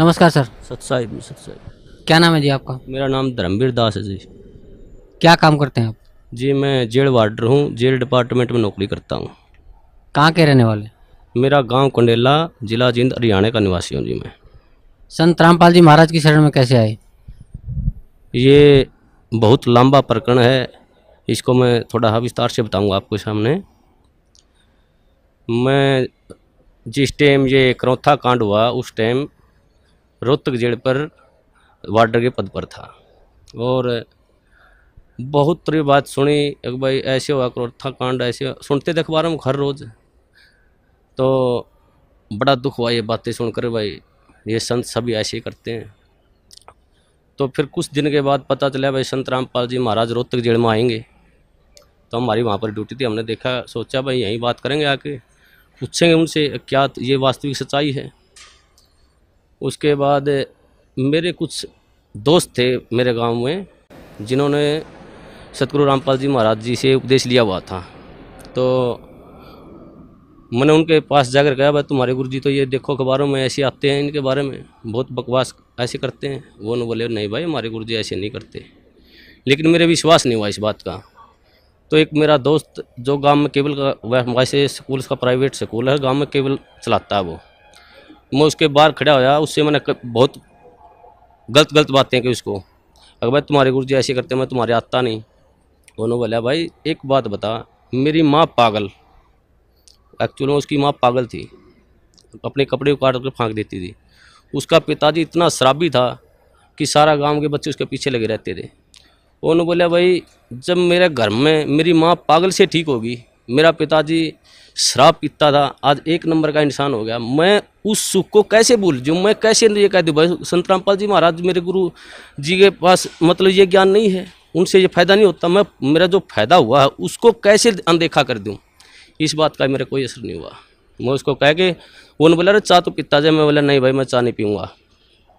नमस्कार सर। सत साहिब। क्या नाम है जी आपका? मेरा नाम धर्मवीर दास है जी। क्या काम करते हैं आप? जी मैं जेल वार्डर हूँ, जेल डिपार्टमेंट में नौकरी करता हूँ। कहाँ के रहने वाले? मेरा गांव कंडेला, जिला जींद, हरियाणा का निवासी हूँ जी मैं। संत रामपाल जी महाराज की शरण में कैसे आए? ये बहुत लंबा प्रकरण है, इसको मैं थोड़ा विस्तार से बताऊँगा आपको सामने। मैं जिस टाइम ये करौथा कांड हुआ उस टाइम रोहतक जेल पर वार्डर के पद पर था और बहुत तरह बात सुनी एक भाई ऐसे हुआ करौथा कांड, ऐसे सुनते थे अखबारों में हर रोज़। तो बड़ा दुख हुआ ये बातें सुनकर, भाई ये संत सभी ऐसे ही करते हैं। तो फिर कुछ दिन के बाद पता चला भाई संत रामपाल जी महाराज रोहतक जेल में आएंगे। तो हमारी वहाँ पर ड्यूटी थी, हमने देखा, सोचा भाई यहीं बात करेंगे, आके पूछेंगे उनसे क्या ये वास्तविक सच्चाई है। उसके बाद मेरे कुछ दोस्त थे मेरे गांव में जिन्होंने सतगुरु रामपाल जी महाराज जी से उपदेश लिया हुआ था। तो मैंने उनके पास जाकर कहा भाई तुम्हारे गुरुजी तो ये देखो अखबारों में ऐसे आते हैं, इनके बारे में बहुत बकवास ऐसे करते हैं। वो न बोले नहीं भाई हमारे गुरुजी ऐसे नहीं करते, लेकिन मेरे विश्वास नहीं हुआ इस बात का। तो एक मेरा दोस्त जो गांव में केबल का वैसे स्कूल का प्राइवेट स्कूल है, गांव में केबल चलाता है वो, मैं उसके बाहर खड़ा होया, उससे मैंने बहुत गलत बातें की उसको। अगर भाई तुम्हारे गुरुजी ऐसे करते मैं तुम्हारे आता नहीं। उन्होंने बोला भाई एक बात बता, मेरी माँ पागल, एक्चुअली उसकी माँ पागल थी, अपने कपड़े उतार कर फेंक देती थी। उसका पिताजी इतना शराबी था कि सारा गांव के बच्चे उसके पीछे लगे रहते थे। उन्होंने बोला भाई जब मेरे घर में मेरी माँ पागल से ठीक होगी, मेरा पिताजी शराब पीता था, आज एक नंबर का इंसान हो गया, मैं उस सुख को कैसे भूल जाऊँ, मैं कैसे ये कह दूँ भाई संत रामपाल जी महाराज मेरे गुरु जी के पास मतलब ये ज्ञान नहीं है, उनसे ये फ़ायदा नहीं होता, मैं मेरा जो फ़ायदा हुआ है उसको कैसे अनदेखा कर दूँ। इस बात का मेरा कोई असर नहीं हुआ। मैं उसको कह के उन्होंने बोला अरे चाह तो पीता जाए, मैं बोला नहीं भाई मैं चाह नहीं पीऊँगा,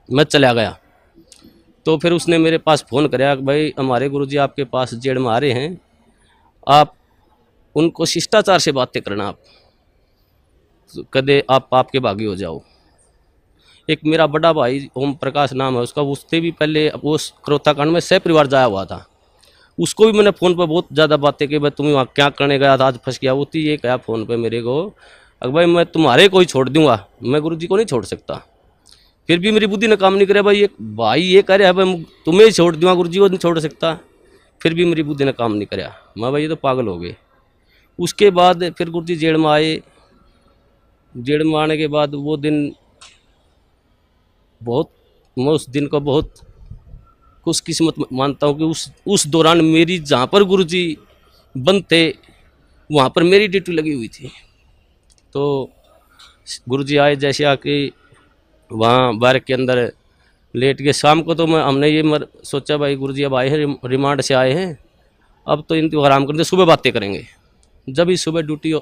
मैं चला गया। तो फिर उसने मेरे पास फ़ोन कराया भाई हमारे गुरुजी आपके पास जेल में आ रहे हैं, आप उनको शिष्टाचार से बातें करना, आप कदे आप पाप के भागी हो जाओ। एक मेरा बड़ा भाई ओम प्रकाश नाम है उसका, उससे भी पहले वो करौथा कांड में सह परिवार जाया हुआ था, उसको भी मैंने फ़ोन पर बहुत ज़्यादा बातें की भाई तुम वहाँ क्या करने गया था, आज फंस गया। वो ये कहा फ़ोन पे मेरे को अगर भाई मैं तुम्हारे को ही छोड़ दूंगा, मैं गुरुजी को नहीं छोड़ सकता। फिर भी मेरी बुद्धि ने काम नहीं करे, भाई ये कह रहा है भाई तुम्हें ही छोड़ दूंगा, गुरुजी को नहीं छोड़ सकता। फिर भी मेरी बुद्धि ने काम नहीं कराया, मैं भाई ये तो पागल हो गए। उसके बाद फिर गुरुजी जेल में आए, जेल में आने के बाद वो दिन बहुत, मैं उस दिन को बहुत खुशकिस्मत मानता हूँ कि उस दौरान मेरी जहाँ पर गुरुजी बंद थे वहाँ पर मेरी ड्यूटी लगी हुई थी। तो गुरुजी आए, जैसे आके वहाँ बार के अंदर लेट के शाम को, तो हमने ये सोचा भाई गुरुजी अब आए हैं, रिमांड से आए हैं, अब तो इनको आराम करते, सुबह बातें करेंगे। जब ही सुबह ड्यूटी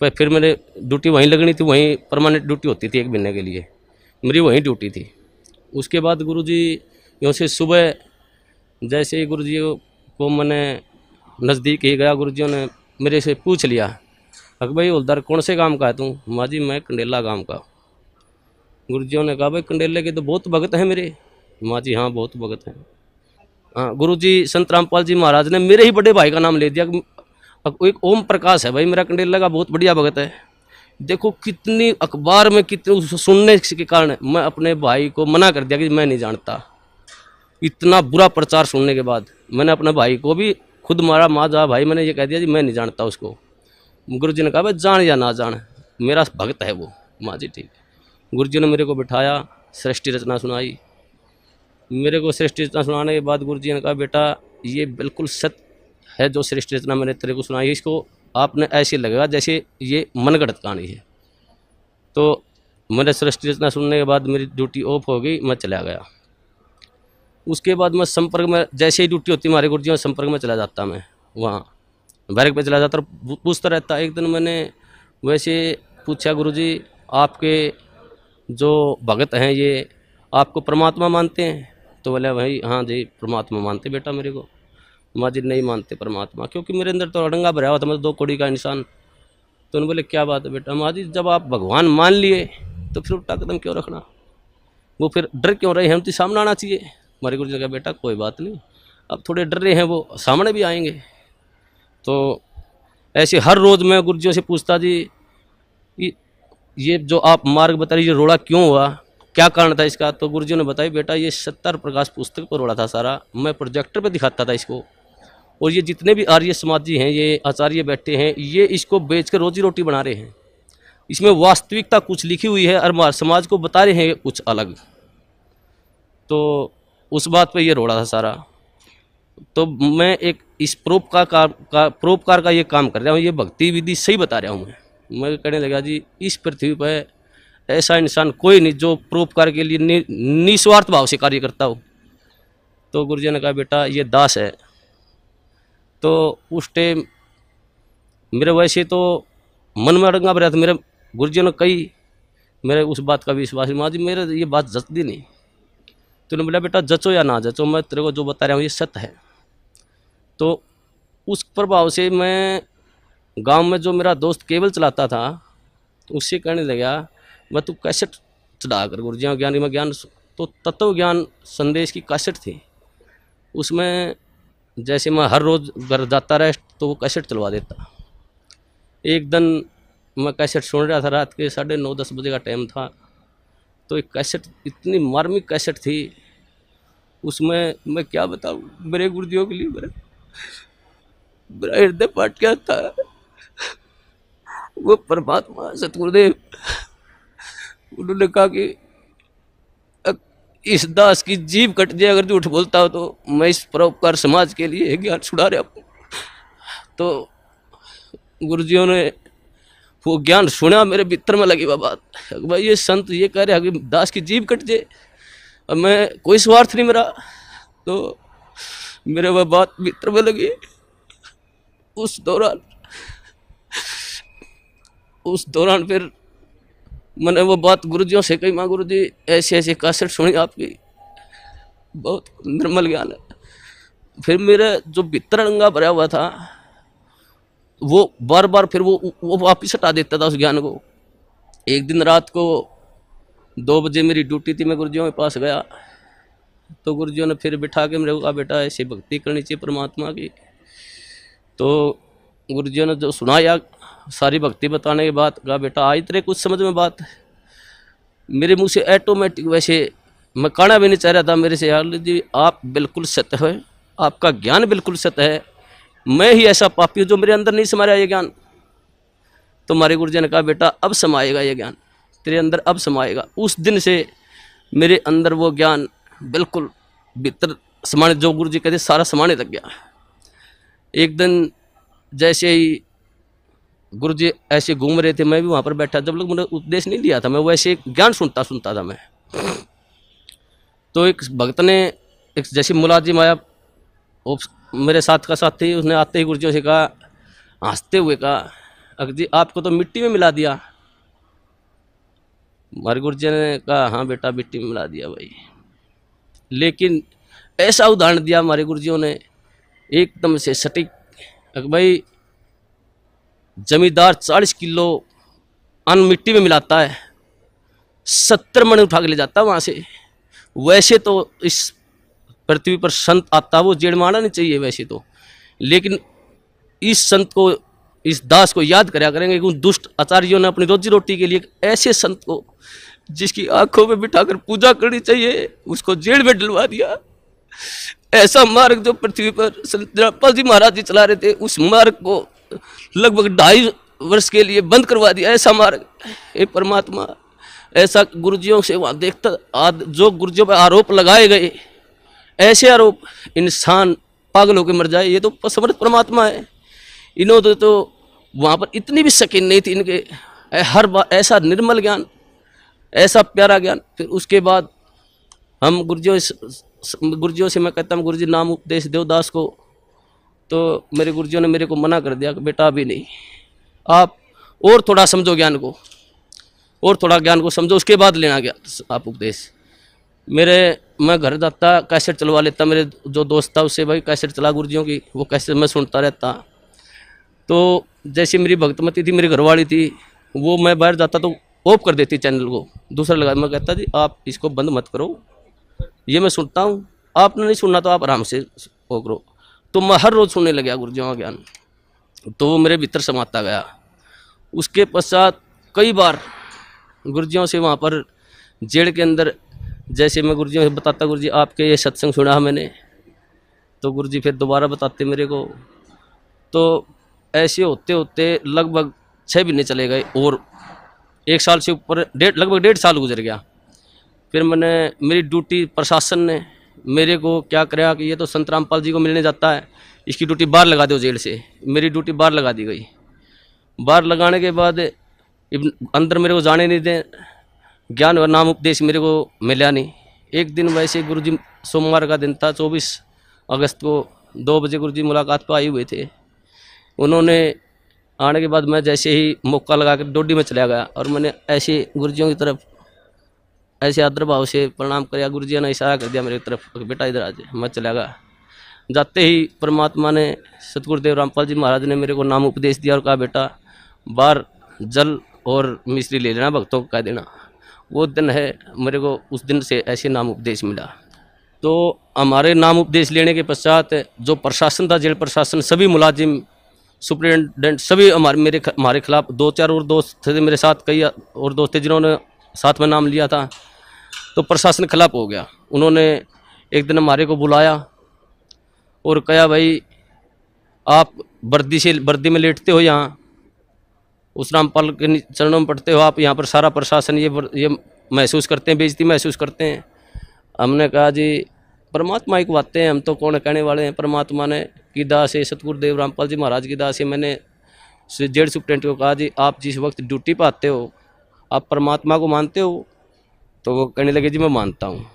फिर मेरे ड्यूटी वहीं लगनी थी, वहीं परमानेंट ड्यूटी होती थी, 1 महीने के लिए मेरी वहीं ड्यूटी थी। उसके बाद गुरुजी यूँ से सुबह जैसे ही गुरुजी को मैंने नज़दीक ही गया, गुरुजियों ने मेरे से पूछ लिया अकबर भाई हवलदार कौन से गांव का है तू? माँ जी मैं कंडेला गांव का। गुरुजियों ने कहा भाई कंडेले के तो बहुत भगत हैं मेरे। माँ जी हाँ बहुत भगत हैं। हाँ गुरुजी संत रामपाल जी महाराज ने मेरे ही बड़े भाई का नाम ले दिया, एक ओम प्रकाश है भाई मेरा कंडेला का बहुत बढ़िया भगत है। देखो कितनी अखबार में कितनी सुनने के कारण मैं अपने भाई को मना कर दिया कि मैं नहीं जानता। इतना बुरा प्रचार सुनने के बाद मैंने अपने भाई को भी खुद मारा, माँ जा भाई मैंने ये कह दिया जी मैं नहीं जानता उसको। गुरुजी ने कहा भाई जान या ना जान मेरा भक्त है वो। माँ जी ठीक। गुरुजी ने मेरे को बिठाया, सृष्टि रचना सुनाई। मेरे को सृष्टि रचना सुनाने के बाद गुरुजी ने कहा बेटा ये बिल्कुल सत्य है जो सृष्टि रचना मैंने तेरे को सुनाई, इसको आपने ऐसे लगेगा जैसे ये मनगढ़ंत कहानी है। तो मैंने सृष्टि रचना सुनने के बाद मेरी ड्यूटी ऑफ हो गई, मैं चला गया। उसके बाद मैं संपर्क में, जैसे ही ड्यूटी होती हमारे गुरुजी में संपर्क में चला जाता, मैं वहाँ बैरक पे चला जाता और पूछता रहता। एक दिन मैंने वैसे पूछा गुरुजी आपके जो भगत हैं ये आपको परमात्मा मानते हैं? तो बोला भाई हाँ जी परमात्मा मानते बेटा मेरे को। माँ जी नहीं मानते परमात्मा, क्योंकि मेरे अंदर तो अड़ंगा भरा हुआ था, मैं 2 कौड़ी का इंसान। तो उन्होंने बोले क्या बात है बेटा? माँ जी जब आप भगवान मान लिए तो फिर उल्टा कदम क्यों रखना? वो फिर डर क्यों रहे हैं, हम तो सामने आना चाहिए। हमारे गुरुजी ने कहा बेटा कोई बात नहीं, अब थोड़े डर रहे हैं वो सामने भी आएंगे। तो ऐसे हर रोज़ मैं गुरुजियों से पूछता जी ये जो आप मार्ग बता रही, ये रोड़ा क्यों हुआ, क्या कारण था इसका। तो गुरुजियों ने बताया बेटा ये सत्तर प्रकाश पुस्तक पर रोड़ा था सारा, मैं प्रोजेक्टर पे दिखाता था इसको, और ये जितने भी आर्य समाजी हैं, ये आचार्य बैठे हैं, ये इसको बेच कर रोजी रोटी बना रहे हैं, इसमें वास्तविकता कुछ लिखी हुई है और हमारे समाज को बता रहे हैं कुछ अलग। तो उस बात पे ये रोड़ा था सारा। तो मैं एक इस परोपकार का ये काम कर रहा हूँ, ये भक्ति विधि सही बता रहा हूँ। मैं कहने लगा जी इस पृथ्वी पर ऐसा इंसान कोई नहीं जो परोपकार के लिए निस्वार्थ भाव से कार्य करता हो। तो गुरुजी ने कहा बेटा ये दास है। तो उस टाइम मेरे वैसे तो मन में अड़ंगा भरा था, मेरे गुरुजी ने कही, मेरे उस बात का विश्वास माँ जी मेरे ये बात जचती नहीं। तूने बोला बेटा जचो या ना जचो, मैं तेरे को जो बता रहा हूँ ये सत्य है। तो उस प्रभाव से मैं गांव में जो मेरा दोस्त केबल चलाता था उससे कहने लगा मैं तू कैसेट चढ़ा कर गुरुजी ज्ञानी में ज्ञान, तो तत्व ज्ञान संदेश की कैसेट थी, उसमें जैसे मैं हर रोज़ घर जाता रहा तो वो कैसेट चलवा देता। एक दिन मैं कैसेट सुन रहा था, रात के 9:30-10 बजे का टाइम था। तो एक कैसेट इतनी मार्मिक कैसेट थी, उसमें मैं क्या बताऊँ, मेरे गुरुजियों के लिए मेरा हृदय फट गया था। वो परमात्मा सतगुरुदेव उन्होंने कहा कि इस दास की जीभ कट जाए अगर झूठ बोलता हो, तो मैं इस परोपकार समाज के लिए ज्ञान छुड़ा रहा हूँ। तो गुरुजियों ने वो ज्ञान सुना, मेरे भीतर में लगी वह बात, भाई ये संत ये कह रहे हैं कि दास की जीभ कट जाए, अब मैं कोई स्वार्थ नहीं मेरा। तो मेरे वह बात भीतर में लगी। उस दौरान फिर मैंने वो बात गुरुजियों से कही, माँ गुरुजी ऐसे ऐसे कैसेट सुनी आपकी, बहुत निर्मल ज्ञान है। फिर मेरा जो भीतर अड़ंगा भरा हुआ था वो बार बार फिर वो वापिस हटा देता था उस ज्ञान को। एक दिन रात को 2 बजे मेरी ड्यूटी थी, मैं गुरुजियों के पास गया तो गुरुजियों ने फिर बिठा के मेरे को कहा बेटा ऐसी भक्ति करनी चाहिए परमात्मा की। तो गुरुजियों ने जो सुनाया सारी भक्ति बताने के बाद कहा बेटा आज तेरे कुछ समझ में बात। मेरे मुंह से ऑटोमेटिक, वैसे मैं कहना भी नहीं चाह रहा था मेरे से, यार जी आप बिल्कुल सत्य है, आपका ज्ञान बिल्कुल सत्य है, मैं ही ऐसा पापी हूँ जो मेरे अंदर नहीं समा रहा ये ज्ञान। तो हमारे गुरुजी ने कहा बेटा अब समाएगा ये ज्ञान तेरे अंदर, अब समाएगा। उस दिन से मेरे अंदर वो ज्ञान बिल्कुल भीतर समाने, जो गुरुजी कहते सारा समाने लग गया। एक दिन जैसे ही गुरुजी ऐसे घूम रहे थे, मैं भी वहाँ पर बैठा, जब लोग मैंने उपदेश नहीं लिया था, मैं वैसे ज्ञान सुनता था मैं। तो एक भक्त ने एक जैसे मुलाजिम आया, वो मेरे साथ का साथी, उसने आते ही गुरुजियों से कहा, हंसते हुए कहा अगर जी आपको तो मिट्टी में मिला दिया। हमारे गुरुजी ने कहा हाँ बेटा मिट्टी में मिला दिया भाई। लेकिन ऐसा उदाहरण दिया हमारे गुरुजियों ने एकदम से सटीक, भाई जमींदार 40 किलो अन्न मिट्टी में मिलाता है, 70 मन उठा के ले जाता है वहाँ से। वैसे तो इस पृथ्वी पर संत आता वो जेड़ मारना नहीं चाहिए वैसे तो, लेकिन इस संत को, इस दास को याद कराया करेंगे कि उन दुष्ट आचार्यों ने अपनी रोजी रोटी के लिए ऐसे संत को जिसकी आंखों में बिठाकर पूजा करनी चाहिए उसको जेल में डलवा दिया। ऐसा मार्ग जो पृथ्वी पर संत रामपाल जी महाराज जी चला रहे थे, उस मार्ग को लगभग 2.5 वर्ष के लिए बंद करवा दिया। ऐसा मार्ग, हे परमात्मा, ऐसा गुरुजियों से वहाँ देखता, जो गुरुजियों पर आरोप लगाए गए, ऐसे आरोप, इंसान पागल होकर मर जाए, ये तो समर्थ परमात्मा है। इन्होंने तो वहाँ पर इतनी भी शकीन नहीं थी इनके, हर बार ऐसा निर्मल ज्ञान, ऐसा प्यारा ज्ञान। फिर उसके बाद हम गुरुजियों से मैं कहता हूँ गुरुजी नाम उपदेश दो दास को, तो मेरे गुरुजियों ने मेरे को मना कर दिया कि बेटा अभी नहीं, आप और थोड़ा समझो ज्ञान को, और थोड़ा ज्ञान को समझो, उसके बाद लेना गया आप उपदेश। मैं घर जाता, कैसेट चलवा लेता, मेरे जो दोस्त था उससे, भाई कैसेट चला गुरुजियों की, वो कैसेट मैं सुनता रहता। तो जैसे मेरी भक्तमती थी, मेरी घरवाली थी, वो मैं बाहर जाता तो ऑफ कर देती चैनल को, दूसरा लगा। मैं कहता जी आप इसको बंद मत करो, ये मैं सुनता हूँ, आपने नहीं सुनना तो आप आराम से वो करो। तो मैं हर रोज़ सुनने लगा गुरुजियों का ज्ञान, तो वो मेरे भीतर समाता गया। उसके पश्चात कई बार गुरुजियों से वहाँ पर जेल के अंदर, जैसे मैं गुरुजियों से बताता गुरुजी आपके ये सत्संग सुना मैंने, तो गुरुजी फिर दोबारा बताते मेरे को। तो ऐसे होते होते लगभग 6 महीने चले गए और 1 साल से ऊपर लगभग 1.5 साल गुजर गया। फिर मैंने, मेरी ड्यूटी प्रशासन ने मेरे को क्या कराया कि ये तो संत रामपाल जी को मिलने जाता है, इसकी ड्यूटी बाहर लगा दो जेल से। मेरी ड्यूटी बाहर लगा दी गई। बाहर लगाने के बाद अंदर मेरे को जाने नहीं दें, ज्ञान और नाम उपदेश मेरे को मिला नहीं। एक दिन वैसे गुरुजी, सोमवार का दिन था, 24 अगस्त को 2 बजे गुरुजी मुलाकात पर आए हुए थे। उन्होंने आने के बाद मैं जैसे ही मौका लगा कर डोडी में चला गया और मैंने ऐसे गुरुजियों की तरफ ऐसे आदर भाव से प्रणाम किया। गुरुजी ने इशारा कर दिया मेरी तरफ, बेटा इधर आ जाए। मैं चला गया। जाते ही परमात्मा ने, सतगुरुदेव रामपाल जी महाराज ने मेरे को नाम उपदेश दिया और कहा बेटा बाहर जल और मिश्री ले लेना, भक्तों को कह देना। वो दिन है, मेरे को उस दिन से ऐसे नाम उपदेश मिला। तो हमारे नाम उपदेश लेने के पश्चात जो प्रशासन था, जेल प्रशासन, सभी मुलाजिम, सुप्रिटेंडेंट, सभी हमारे खिलाफ, 2-4 और दोस्त थे मेरे साथ, कई और दोस्त थे जिन्होंने साथ में नाम लिया था, तो प्रशासन खिलाफ हो गया। उन्होंने एक दिन हमारे को बुलाया और कहा भाई आप वर्दी में लेटते हो, यहाँ उस रामपाल के चरणों में पढ़ते हो, आप यहाँ पर सारा प्रशासन ये महसूस करते हैं, बेइज्जती महसूस करते हैं। हमने कहा जी परमात्मा ही बातें हैं, हम तो कौन कहने वाले हैं। परमात्मा ने की दास है, सतगुरुदेव रामपाल जी महाराज की दास है। मैंने जेल सुप्रिटेंडेंट को कहा जी आप जिस वक्त ड्यूटी पर आते हो आप परमात्मा को मानते हो? तो वो कहने लगे जी मैं मानता हूँ।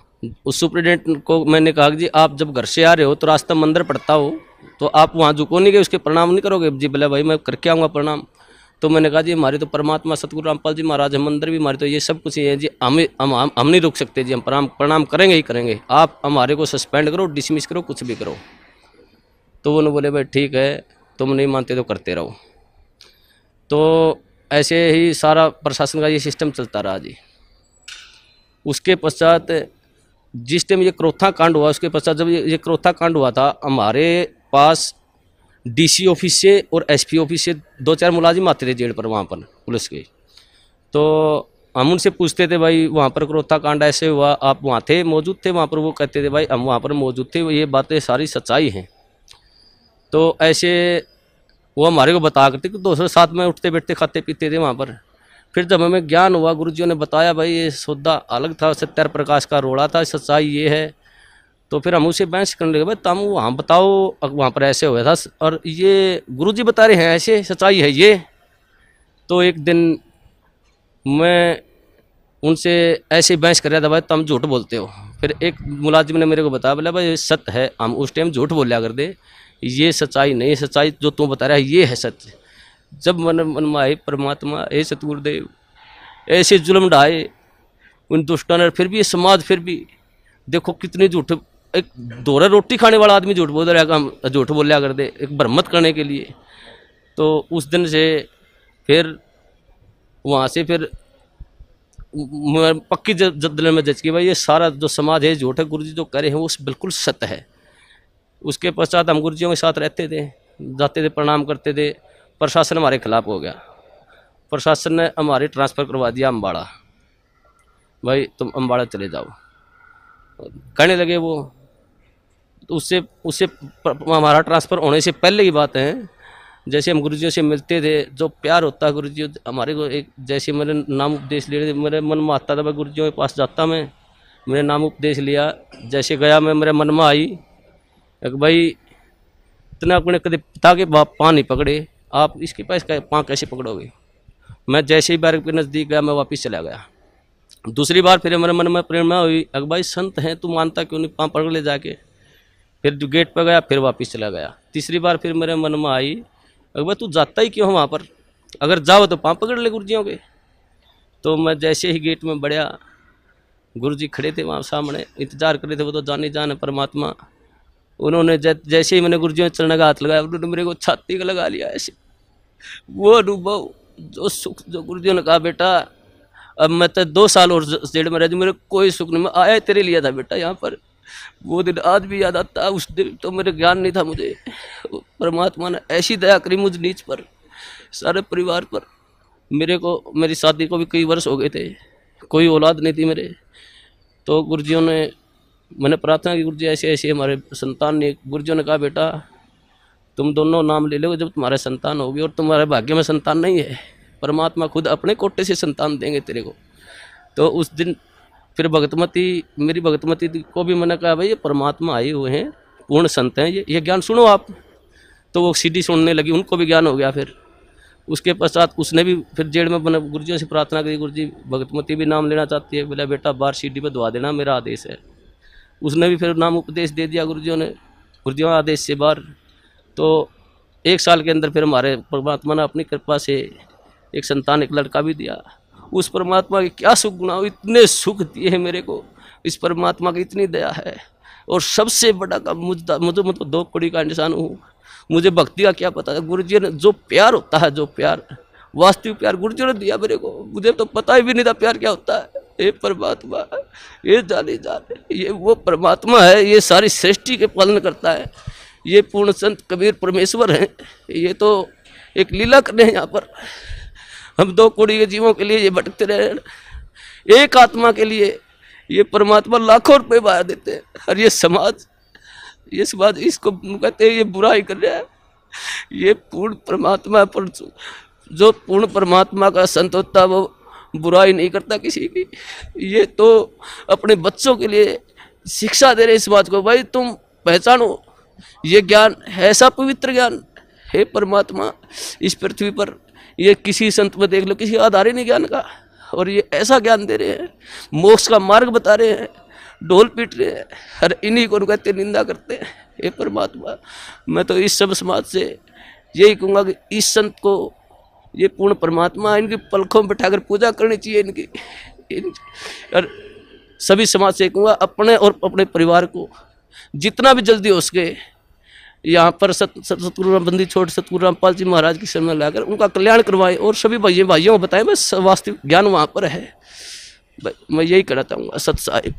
उस सुप्रिटेंडेंट को मैंने कहा कि जी आप जब घर से आ रहे हो तो रास्ता मंदिर पड़ता हो तो आप वहाँ झुको नहीं गए, उसके प्रणाम नहीं करोगे? जी बोले भाई मैं करके आऊँगा प्रणाम। तो मैंने कहा जी हमारे तो परमात्मा सतगुरु रामपाल जी महाराज है, मंदिर भी हमारे, तो ये सब कुछ ही है जी, हम नहीं रुक सकते जी, हम प्रणाम करेंगे ही करेंगे। आप हमारे को सस्पेंड करो, डिसमिस करो, कुछ भी करो। तो वो बोले भाई ठीक है, तुम नहीं मानते तो करते रहो। तो ऐसे ही सारा प्रशासन का ये सिस्टम चलता रहा जी। उसके पश्चात जिस टाइम ये क्रोथा कांड हुआ, उसके पश्चात जब ये क्रोथा कांड हुआ था, हमारे पास डीसी ऑफिस से और एसपी ऑफिस से 2-4 मुलाजिम आते थे जेल पर, वहाँ पर पुलिस के। तो हम उनसे पूछते थे भाई वहाँ पर क्रोथा कांड ऐसे हुआ, आप वहाँ थे, मौजूद थे वहाँ पर? वो कहते थे भाई हम वहाँ पर मौजूद थे, ये बातें सारी सच्चाई हैं। तो ऐसे वो हमारे को बता करते कि दोस्तों साथ में उठते बैठते खाते पीते थे वहाँ पर। फिर जब हमें ज्ञान हुआ, गुरुजियों ने बताया भाई ये सौदा अलग था, सत्यार प्रकाश का रोड़ा था, सच्चाई ये है। तो फिर हम उसे बहस करने लगे, भाई तुम वहाँ बताओ वहाँ पर ऐसे हुआ था और ये गुरुजी बता रहे हैं ऐसे, सच्चाई है ये। तो एक दिन मैं उनसे ऐसे बहस कर रहा था, भाई तुम झूठ बोलते हो। फिर एक मुलाजिम ने मेरे को बताया, बोला भाई ये सत्य है, हम उस टाइम झूठ बोलिया कर दे, ये सच्चाई नहीं, सच्चाई जो तू बता रहा है ये है सच। जब मन में आए परमात्मा, ए सतगुरुदेव ऐसे जुल्म ढाए उन दुष्टों ने, फिर भी ये समाज फिर भी देखो कितनी झूठ, एक दोहरा रोटी खाने वाला आदमी झूठ बोल रहा है, हम झूठ बोलिया कर दे एक भ्रमत करने के लिए। तो उस दिन से फिर वहाँ से फिर पक्की दिल में जज की भाई ये सारा जो समाज है झूठ है, गुरुजी जो कह रहे हैं वो बिल्कुल सत्य है। उसके पश्चात हम गुरुजियों के साथ रहते थे, जाते थे, प्रणाम करते थे। प्रशासन हमारे खिलाफ हो गया, प्रशासन ने हमारे ट्रांसफ़र करवा दिया अम्बाड़ा, भाई तुम अम्बाड़ा चले जाओ कहने लगे वो। तो उससे हमारा ट्रांसफ़र होने से पहले की बात है, जैसे हम गुरुजियों से मिलते थे, जो प्यार होता है गुरुजी हमारे को, एक जैसे मेरे नाम उपदेश ले, मेरे मन में आता था मैं गुरुजियों के पास जाता, मैंने नाम उपदेश लिया, जैसे गया मैं, मेरे मन में आई एक भाई इतना अपने कभी पिता के बाप पाँ नहीं पकड़े, आप इसके पास पाँ कैसे पकड़ोगे? मैं जैसे ही बार के नज़दीक गया मैं वापस चला गया। दूसरी बार फिर मेरे मन में प्रेरणा हुई, अगर भाई संत हैं तू मानता क्यों नहीं, पाँ पकड़ ले जाके। फिर जो गेट पर गया फिर वापस चला गया। तीसरी बार फिर मेरे मन में आई, अगर भाई तू जाता ही क्यों वहाँ पर, अगर जाओ तो पाँ पकड़ ले गुरुजियों के। तो मैं जैसे ही गेट में बढ़िया, गुरुजी खड़े थे वहाँ सामने, इंतजार कर रहे थे, वो तो जाने जान परमात्मा। उन्होंने जैसे ही मैंने गुरुजियों चरण का हाथ लगाया, उन्होंने मेरे को छाती का लगा लिया ऐसे। वो अनुभव, जो सुख, जो गुरुजियों ने कहा बेटा अब मैं तो 2 साल और जेल में रह मेरे कोई सुख नहीं। मैं आया तेरे लिए था बेटा यहाँ पर, वो दिन आज भी याद आता। उस दिन तो मेरे ज्ञान नहीं था मुझे, परमात्मा ने ऐसी दया करी मुझ नीच पर, सारे परिवार पर। मेरे को, मेरी शादी को भी कई वर्ष हो गए थे, कोई औलाद नहीं थी मेरे। तो गुरुजियों ने, मैंने प्रार्थना की गुरुजी ऐसे ऐसे हमारे संतान ने, गुरुजियों ने कहा बेटा तुम दोनों नाम ले लो जब तुम्हारे संतान होगी, और तुम्हारे भाग्य में संतान नहीं है, परमात्मा खुद अपने कोटे से संतान देंगे तेरे को। तो उस दिन फिर भगतमती, मेरी भगतमती को भी मैंने कहा भाई ये परमात्मा आए हुए हैं, पूर्ण संत हैं, ये ज्ञान सुनो आप। तो वो सीडी सुनने लगी, उनको भी ज्ञान हो गया। फिर उसके पश्चात उसने भी फिर जेल में बने गुरुजियों से प्रार्थना करी, गुरुजी भगतमती भी नाम लेना चाहती है, बोला बेटा बाहर सीडी पे दवा देना, मेरा आदेश है। उसने भी फिर नाम उपदेश दे दिया गुरुजियों ने, गुरुजियों आदेश से बाहर। तो 1 साल के अंदर फिर हमारे परमात्मा ने अपनी कृपा से एक संतान, एक लड़का भी दिया। उस परमात्मा के क्या सुख गुना, इतने सुख दिए हैं मेरे को, इस परमात्मा की इतनी दया है। और सबसे बड़ा काम मुझे मतलब 2 कौड़ी का इंसान हूँ, मुझे भक्ति का क्या पता है। गुरुजी ने जो प्यार होता है, जो प्यार, वास्तविक प्यार गुरुजी ने दिया मेरे को, मुझे तो पता ही भी नहीं था प्यार क्या होता है। ये परमात्मा, ये जाने, ये वो परमात्मा है, ये सारी सृष्टि के पालन करता है। ये पूर्ण संत कबीर परमेश्वर हैं, ये तो एक लीला करने हैं यहाँ पर। हम 2 कौड़ी के जीवों के लिए ये भटकते रहे, एक आत्मा के लिए ये परमात्मा लाखों रुपए बहा देते हैं। और ये समाज इसको कहते हैं ये बुराई कर रहा है। ये पूर्ण परमात्मा पर, जो पूर्ण परमात्मा का संत होता है वो बुराई नहीं करता किसी की। ये तो अपने बच्चों के लिए शिक्षा दे रहे इस बात को, भाई तुम पहचानो ये ज्ञान ऐसा पवित्र ज्ञान है परमात्मा इस पृथ्वी पर। ये किसी संत में देख लो, किसी आधार ही नहीं ज्ञान का, और ये ऐसा ज्ञान दे रहे हैं, मोक्ष का मार्ग बता रहे हैं, ढोल पीट रहे हैं, हर इन्हीं को कहते निंदा करते हैं। हे परमात्मा, मैं तो इस सब समाज से यही कहूँगा कि इस संत को, ये पूर्ण परमात्मा, इनकी पलकों में बैठाकर पूजा करनी चाहिए इनकी। और सभी समाज से कहूँगा अपने और अपने परिवार को जितना भी जल्दी हो सके यहाँ पर सतगुरु बंदी छोड़ सतगुरु रामपाल जी महाराज की शरण में लाकर उनका कल्याण करवाएं, और सभी भाइयों को बताएं बस वास्तविक ज्ञान वहाँ पर है। मैं यही कहना चाहूँगा। सत साहिब।